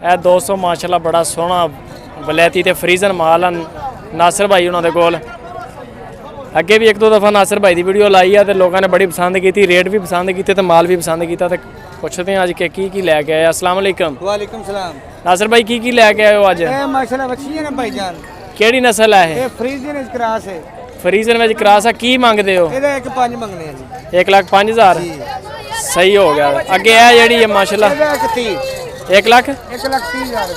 ਇਹ 200 ਮਾਸ਼ਾਅੱਲਾ ਬੜਾ ਸੋਹਣਾ ਵਲੈਤੀ ਤੇ ਫਰੀਜ਼ਨ ਮਾਲ ਆ ਨਾਸਰ ਭਾਈ ਉਹਨਾਂ ਦੇ ਕੋਲ। ਅੱਗੇ ਵੀ ਇੱਕ ਦੋ ਦਫਾ ਨਾਸਰ ਭਾਈ ਦੀ ਵੀਡੀਓ ਲਾਈ ਆ ਤੇ ਲੋਕਾਂ ਨੇ ਬੜੀ ਪਸੰਦ ਕੀਤੀ, ਰੇਟ ਵੀ ਪਸੰਦ ਕੀਤੇ ਤੇ ਮਾਲ ਵੀ ਪਸੰਦ ਕੀਤਾ। ਤੇ ਪੁੱਛਦੇ ਹਾਂ ਅੱਜ ਕਿ ਕੀ ਲੈ ਕੇ ਆਏ। अस्सलाम वालेकुम। वालेकुम सलाम। नासर भाई की ਲੈ ਕੇ ਆਏ ਹੋ ਅੱਜ? ਇਹ ਮਾਸ਼ਾਅੱਲਾ ਬੱਚੀ ਹੈ ਨਾ ਭਾਈਜਾਨ। ਕਿਹੜੀ ਨਸਲ ਹੈ ਇਹ ਫਰੀਜ਼ਨ ਵਿੱਚ ਕਰਾਸ ਹੈ। ਫਰੀਜ਼ਨ ਵਿੱਚ ਕਰਾਸ ਆ। ਕੀ ਮੰਗਦੇ ਹੋ? ਇਹਦਾ 1.5 ਮੰਗਨੇ ਆ ਜੀ। 1,05,000 ਸਹੀ ਹੋ ਗਿਆ। ਅੱਗੇ ਇਹ ਜਿਹੜੀ ਹੈ ਮਾਸ਼ਾਅੱਲਾ ਇਹਦਾ 130 1,30,000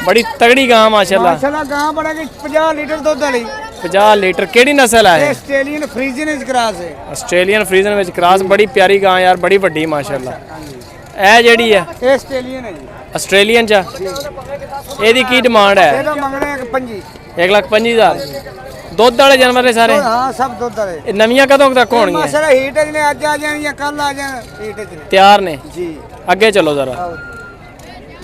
ਬੜੀ ਤਗੜੀ ਗਾਂ ਮਾਸ਼ਾਅੱਲਾ। ਮਾਸ਼ਾਅੱਲਾ ਗਾਂ ਬੜਾ ਕਿ 50 ਲੀਟਰ ਦੁੱਧ ਵਾਲੀ। 50 ਲੀਟਰ। ਕਿਹੜੀ ਨਸਲ ਹੈ? ਆਸਟ੍ਰੇਲੀਅਨ ਫਰੀਜ਼ਨ ਵਿੱਚ ਕਰਾਸ ਹੈ। ਆਸਟ੍ਰੇਲੀਅਨ ਫਰੀਜ਼ਨ ਵਿੱਚ ਕਰਾਸ। ਬੜੀ ਪਿਆਰੀ ਗਾਂ ਯਾਰ, ਬੜੀ ਵੱਡੀ ਮਾਸ਼ਾਅੱਲਾ। ਇਹ ਜਿਹੜੀ ਹੈ ਇਹ ਆਸਟ੍ਰੇਲੀਅਨ ਹੈ ਜੀ। ਆਸਟ੍ਰੇਲੀਅਨ ਚ ਇਹਦੀ ਕੀ ਡਿਮਾਂਡ ਹੈ? ਇਹਦਾ ਮੰਗਣਾ 1.25 1,25,000। ਦੁੱਧ ਵਾਲੇ ਜਾਨਵਰ ਨੇ ਸਾਰੇ? ਹਾਂ ਸਭ ਦੁੱਧ ਵਾਲੇ। ਇਹ ਨਵੀਆਂ ਕਦੋਂ ਤੱਕ ਹੋਣਗੀਆਂ? ਮਾਸ਼ਾਅੱਲਾ ਹੀਟ ਨੇ ਅੱਜ ਆ ਜਾਣ ਜਾਂ ਕੱਲ ਆ ਜਾਣ, ਹੀਟ ਚ ਨੇ ਤਿਆਰ ਨੇ ਜੀ। ਅੱਗੇ ਚਲੋ ਜ਼ਰਾ।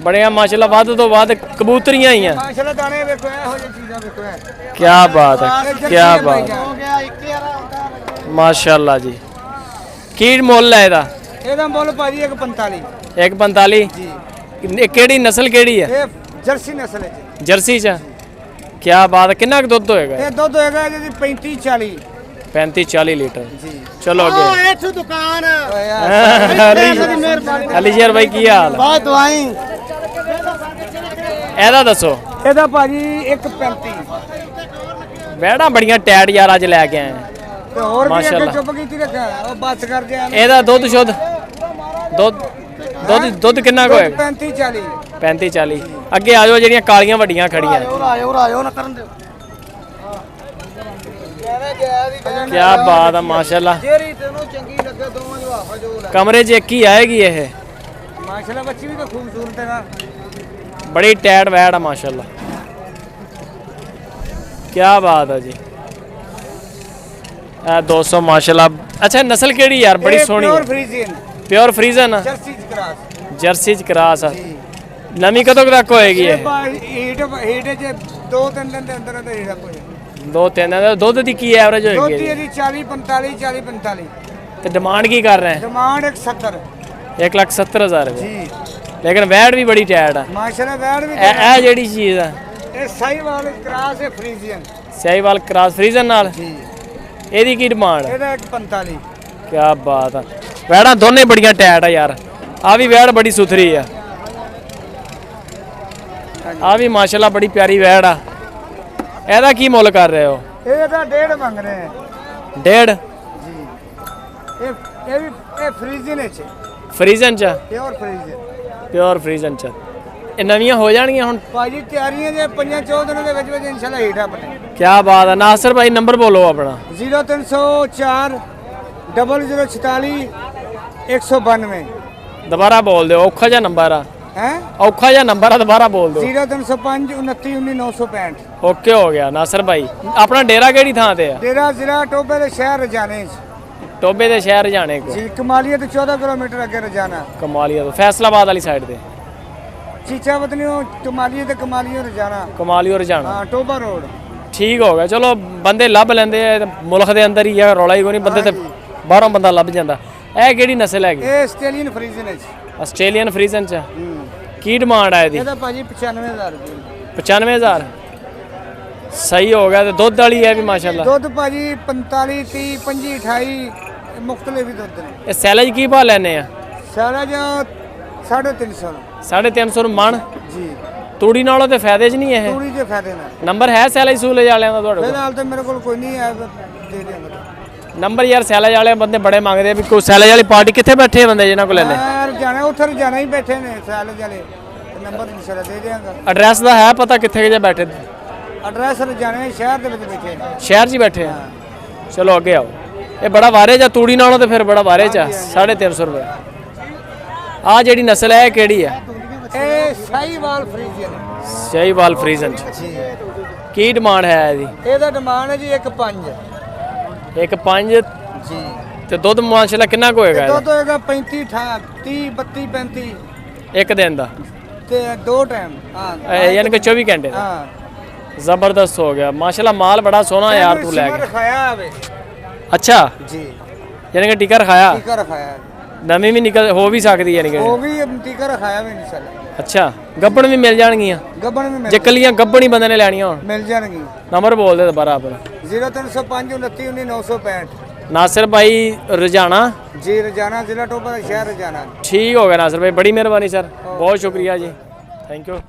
ਬੜਿਆ ਮਾਸ਼ਾਅੱਲਾ ਵੱਧ ਤੋਂ ਵੱਧ ਕਬੂਤਰੀਆਂ ਹੀ ਆ ਮਾਸ਼ਾਅੱਲਾ। ਦਾਣੇ ਵੇਖੋ ਇਹੋ ਜਿਹੀ ਚੀਜ਼ਾਂ ਵੇਖੋ ਇਹ। ਕੀ ਬਾਤ ਹੈ, ਕੀ ਬਾਤ ਹੋ ਗਿਆ 11 ਮਾਸ਼ਾਅੱਲਾ ਜੀ। ਕੀ ਮੁੱਲ ਹੈ ਇਹਦਾ? ਇਹਦਾ ਮੁੱਲ ਭਾਜੀ 1.45 1,45 ਜੀ। ਇਹ ਕਿਹੜੀ ਨਸਲ ਕਿਹੜੀ ਹੈ? ਇਹ ਜਰਸੀ ਨਸਲ ਹੈ ਜੀ। ਜਰਸੀ ਚ। ਕੀ ਬਾਤ ਹੈ। ਕਿੰਨਾ ਕੁ ਦੁੱਧ ਹੋਏਗਾ? ਇਹ ਦੁੱਧ ਹੋਏਗਾ ਜੀ 35-40 35-40 ਲੀਟਰ। ਜੀ। ਚਲੋ ਅੱਗੇ। ਇੱਥੇ ਦੁਕਾਨ ਅਲੀਸ਼ਰ ਭਾਈ ਕੀ ਹਾਲ? ਬਹੁਤ ਦਵਾਈ। ਇਹਦਾ ਦੱਸੋ। ਇਹਦਾ ਭਾਜੀ 1.35 ਵੈੜਾਂ ਬੜੀਆਂ ਟੈਟ ਯਾਰ ਅੱਜ ਲੈ ਕੇ ਆਏ ਤੇ ਹੋਰ ਵੀ ਮਾਸ਼ਾਅੱਲਾ। ਅੱਗੇ ਚੁੱਪ ਕੀਤੀ ਰੱਖਿਆ ਉਹ ਬੱਸ ਕਰ ਗਿਆ। ਇਹਦਾ ਦੁੱਧ ਸ਼ੁੱਧ ਦੁੱਧ ਕਿੰਨਾ ਕੁ ਹੋਏਗਾ? 35-40 35-40। ਅੱਗੇ ਆ ਜਾਓ ਜਿਹੜੀਆਂ ਕਾਲੀਆਂ ਵੱਡੀਆਂ ਖੜੀਆਂ। ਆਇਓ ਨਾ ਕਰਨ ਦਿਓ। ਕੀ ਬਾਤ ਆ ਮਾਸ਼ਾਅੱਲਾ। ਜਿਹੜੀ ਤੈਨੂੰ ਚੰਗੀ ਲੱਗੇ ਦੋਵਾਂ ਜਵਾਫਾ ਜੋ ਲੈ। ਕਮਰੇ 'ਚ ਇੱਕ ਹੀ ਆਏਗੀ ਇਹ। ਮਾਸ਼ਾਅੱਲਾ ਬੱਚੀ ਵੀ ਤਾਂ ਖੂਬਸੂਰਤ ਹੈ ਨਾ। ਬੜੀ ਟੈਟ ਵੈੜ ਆ ਮਾਸ਼ਾਅੱਲਾ। ਕੀ ਬਾਤ ਆ ਜੀ। ਇਹ 200 ਮਾਸ਼ਾਅੱਲਾ। ਅੱਛਾ ਨਸਲ ਕਿਹੜੀ ਯਾਰ? ਬੜੀ ਸੋਹਣੀ pure Friesian. Pure Friesian. Jersey ਚ ਕਰਾਸ। ਜਰਸੀ ਚ ਕਰਾਸ ਆ। ਨਵੀਂ ਕਦੋਂ ਤੱਕ ਹੋਏਗੀ ਇਹ? ਹੀਟ ਚ 2-3 ਦਿਨ ਦੇ ਅੰਦਰ ਅੰਦਰ ਹੀਟ ਹੋ ਜਾਏ। 2-3 ਦਿਨ ਦਾ। ਦੁੱਧ ਦੀ ਕੀ ਐਵਰੇਜ ਦੁੱਧ ਹੋਏਗੀ? ਇਹਦੀ 40-45 ਤੇ ਡਿਮਾਂਡ ਕੀ ਕਰ ਰਹੇ? ਡਿਮਾਂਡ 170 1,70,000 ਰੁਪਏ। ਜੀ। ਲੇਕਿਨ ਵੈੜ ਵੀ ਬੜੀ ਟੈਟ ਆ। ਮਾਸ਼ਾਅੱਲਾ ਵੈੜ ਵੀ ਇਹ ਜਿਹੜੀ ਚੀਜ਼ ਆ ਇਹ ਸਾਹੀਵਾਲ ਕਰਾਸ ਹੈ ਫਰੀਜ਼ੀਅਨ। ਸਾਹੀਵਾਲ ਕਰਾਸ ਫਰੀਜ਼ਨ ਨਾਲ। ਜੀ। ਇਹਦੀ ਕੀ ਡਿਮਾਂਡ? ਇਹਦਾ 145 ਕੀ ਬਾਤ ਆ। ਵੈੜਾਂ ਦੋਨੇ ਬੜੀਆਂ ਟੈਟ ਆ ਯਾਰ। ਆ ਵੀ ਵੈੜ ਬੜੀ ਸੁਥਰੀ ਆ। ਆ ਵੀ ਮਾਸ਼ਾਅੱਲਾ ਬੜੀ ਪਿਆਰੀ ਵੈੜ ਆ। ਇਹਦਾ ਕੀ ਮੁੱਲ ਕਰ ਰਹੇ ਹੋ? ਇਹਦਾ 1.5 ਮੰਗ ਰਹੇ ਹੈ। 1.5 ਜੀ। ਇਹ ਫਰੀਜ਼ਨ ਹੈ ਚ। ਫਰੀਜ਼ਨ ਚ। Pure Friesian. ਪਿਓਰ ਫਰੀਜ਼ਨ ਚ। ਇਹ ਨਵੀਆਂ ਹੋ ਜਾਣਗੀਆਂ ਹੁਣ? ਭਾਜੀ ਤਿਆਰੀਆਂ ਜੇ 5-4 ਦਿਨਾਂ ਦੇ ਵਿੱਚ ਇਨਸ਼ਾਅੱਲਾ ਹੀਟ ਆਪਣੇ। ਕੀ ਬਾਤ ਆ। ਨਾਸਰ ਭਾਈ ਨੰਬਰ ਬੋਲੋ ਆਪਣਾ। 0304 0046 192। ਦੁਬਾਰਾ ਬੋਲ ਦਿਓ। ਔਖਾ ਜਿਹਾ ਨੰਬਰ ਆ। ਹੈ ਔਖਾ ਜਿਹਾ ਨੰਬਰ ਆ, ਦੁਬਾਰਾ ਬੋਲ ਦਿਓ। 0305 29 19 965। ਓਕੇ ਹੋ ਗਿਆ ਨਾਸਰ ਭਾਈ। ਆਪਣਾ ਡੇਰਾ ਕਿਹੜੀ ਥਾਂ ਤੇ ਆ? ਡੇਰਾ ਜ਼ਿਲ੍ਹਾ ਟੋਬੇ ਦੇ ਸ਼ਹਿਰ ਰਜਾਨੇ ਟੋਬੇ ਦੇ ਸ਼ਹਿਰ ਜਾਣੇ ਕੋ। ਜੀ। ਕਮਾਲੀਆ ਤੋਂ 14 ਕਿਲੋਮੀਟਰ ਅੱਗੇ ਰਜਾਨਾ। ਕਮਾਲੀਆ ਤੋਂ ਫੈਸਲਾਬਾਦ ਵਾਲੀ ਸਾਈਡ ਤੇ। ਚੀਚਾ ਵਤਨੀਓ ਕਮਾਲੀਆ ਤੇ ਕਮਾਲੀਆ ਰਜਾਨਾ। ਕਮਾਲੀਓ ਰਜਾਣਾ। ਹਾਂ ਟੋਬਾ ਰੋਡ। ਠੀਕ ਹੋ ਗਿਆ। ਚਲੋ ਬੰਦੇ ਲੱਭ ਲੈਂਦੇ ਆ ਮੁਲਕ ਦੇ ਅੰਦਰ ਹੀ ਆ। ਰੌਲਾ ਹੀ ਕੋਈ ਨਹੀਂ। ਬੰਦੇ ਤੇ ਬਾਹਰੋਂ ਬੰਦਾ ਲੱਭ ਜਾਂਦਾ। ਇਹ ਕਿਹੜੀ ਨਸਲ ਹੈਗੀ? ਇਹ ਆਸਟ੍ਰੇਲੀਅਨ ਫਰੀਜ਼ਨ ਹੈ। ਆਸਟ੍ਰੇਲੀਅਨ ਫਰੀਜ਼ਨ ਚ। ਕੀ ਡਿਮਾਂਡ ਹੈ ਇਹਦੀ? ਇਹਦਾ ਭਾਜੀ 95,000 ਰੁਪਏ। 95,000 ਸਹੀ ਹੋ ਗਿਆ। ਤੇ ਦੁੱਧ ਵਾਲੀ ਹੈ ਵੀ ਮਾਸ਼ਾਅੱਲਾ। ਦੁੱਧ ਭਾਜੀ 45 30 25 28 ਮੁxtਲਿਫ ਹੀ ਦੁੱਧ ਨੇ। ਇਹ ਸੈਲਜ ਕੀ ਭਾਅ ਲੈਨੇ ਆ? ਸਾਰਾ ਜੋ 350 350 ਮਣ। ਜੀ। ਤੂੜੀ ਨਾਲੋਂ ਤੇ ਫਾਇਦੇ 'ਚ ਨਹੀਂ ਇਹ? ਤੂੜੀ ਦੇ ਫਾਇਦੇ ਨਾਲ। ਨੰਬਰ ਹੈ ਸੈਲਜ ਸੂਲਜ ਵਾਲਿਆਂ ਦਾ ਤੁਹਾਡੇ ਕੋਲ? ਫਿਲਹਾਲ ਤਾਂ ਮੇਰੇ ਕੋਲ ਕੋਈ ਨਹੀਂ ਹੈ, ਦੇ ਦਿਆਂਗਾ ਨੰਬਰ ਯਾਰ। ਸੈਲਜ ਵਾਲੇ ਬੰਦੇ ਬੜੇ ਮੰਗਦੇ ਆ ਵੀ ਕੋਈ ਸੈਲਜ ਵਾਲੀ ਪਾਰਟੀ ਕਿੱਥੇ ਬੈਠੇ ਬੰਦੇ ਜਿਹਨਾਂ ਕੋਲ ਲੈਣੇ? ਯਾਰ ਜਾਣਾ ਉੱਥੇ ਜਾਣਾ ਹੀ ਬੈਠੇ ਨੇ ਸੈਲਜ ਵਾਲੇ। ਨੰਬਰ ਇਨਸ਼ਾਅੱਲਾ ਦੇ ਦਿਆਂਗਾ। ਐਡਰੈਸ ਦਾ ਹੈ ਪਤਾ ਕਿੱਥੇ ਜੇ ਬੈਠੇ? ਐਡਰੈਸ ਰਜਾਣੇ ਸ਼ਹਿਰ ਦੇ ਵਿੱਚ ਬੈਠੇ ਨੇ। ਸ਼ਹਿਰ 'ਚ ਹੀ ਬੈਠੇ ਆ। ਚਲੋ ਅੱਗੇ ਆਓ। ਇਹ ਬੜਾ ਵਾਰੇ ਜਾਂ ਤੂੜੀ ਨਾਲੋਂ ਤੇ ਫਿਰ ਬੜਾ ਵਾਰੇ 'ਚ ਆ। 350 ਰੁਪਏ। ਆ ਜਿਹੜੀ ਨਸਲ ਹੈ ਇਹ ਕਿਹੜੀ ਹੈ? ਇਹ ਸਾਹੀਵਾਲ ਫਰੀਜ਼ਨ। ਸਾਹੀਵਾਲ ਫਰੀਜ਼ਨ ਚ। ਜੀ। ਕੀ ਡਿਮਾਂਡ ਹੈ ਇਹਦੀ? ਇਹਦਾ ਡਿਮਾਂਡ ਹੈ ਜੀ 1.5 1.5 ਜੀ। ਤੇ ਦੁੱਧ ਮਾਸ਼ਾਅੱਲਾ ਕਿੰਨਾ ਕੁ ਹੋਏਗਾ ਦੁੱਧ ਹੋਏਗਾ 35 30 32 35 ਇੱਕ ਦਿਨ ਦਾ? ਤੇ 2 ਟਾਈਮ। ਹਾਂ ਯਾਨੀ ਕਿ 24 ਘੰਟੇ ਦਾ। ਹਾਂ ਜ਼ਬਰਦਸਤ ਹੋ ਗਿਆ ਮਾਸ਼ਾਅੱਲਾ। ਮਾਲ ਬੜਾ ਸੋਹਣਾ ਯਾਰ ਤੂੰ ਲੈ ਕੇ। ਰਖਾਇਆ ਹੈ ਅੱਛਾ ਜੀ। ਯਾਨੀ ਕਿ ਟੀਕਾ ਰਖਾਇਆ। ਟੀਕਾ ਰਖਾਇਆ। ਨਵੀਂ ਵੀ ਨਿਕਲ ਹੋ ਵੀ ਸਕਦੀ ਹੈ ਉਹ ਵੀ ਟੀਕਾ ਰਖਾਇਆ ਵੀ ਨਹੀਂ ਸਰ। ਅੱਛਾ ਗੱਬਣ ਵੀ ਮਿਲ ਜਾਣਗੀਆਂ ਗੱਬਣ ਵੀ ਜੇ ਕੱਲੀਆਂ ਗੱਬਣ ਹੀ ਬੰਦੇ ਨੇ ਲੈਣੀਆਂ ਹੋਣ? ਮਿਲ ਜਾਣਗੀਆਂ। ਨੰਬਰ ਬੋਲ ਦੇ ਦੁਬਾਰਾ ਆਪਣਾ। 0305 29 19 965। ਨਾਸਿਰ ਭਾਈ ਰੁਝਾਣਾ ਜੀ ਰਜਾਨਾ ਜ਼ਿਲ੍ਹਾ ਟੋਪਾ ਦਾ ਸ਼ਹਿਰ ਰਜਾਨਾ। ਠੀਕ ਹੋ ਗਿਆ ਨਾਸਿਰ ਭਾਈ, ਬੜੀ ਮਿਹਰਬਾਨੀ ਸਰ, ਬਹੁਤ ਸ਼ੁਕਰੀਆ ਜੀ, ਥੈਂਕ ਯੂ।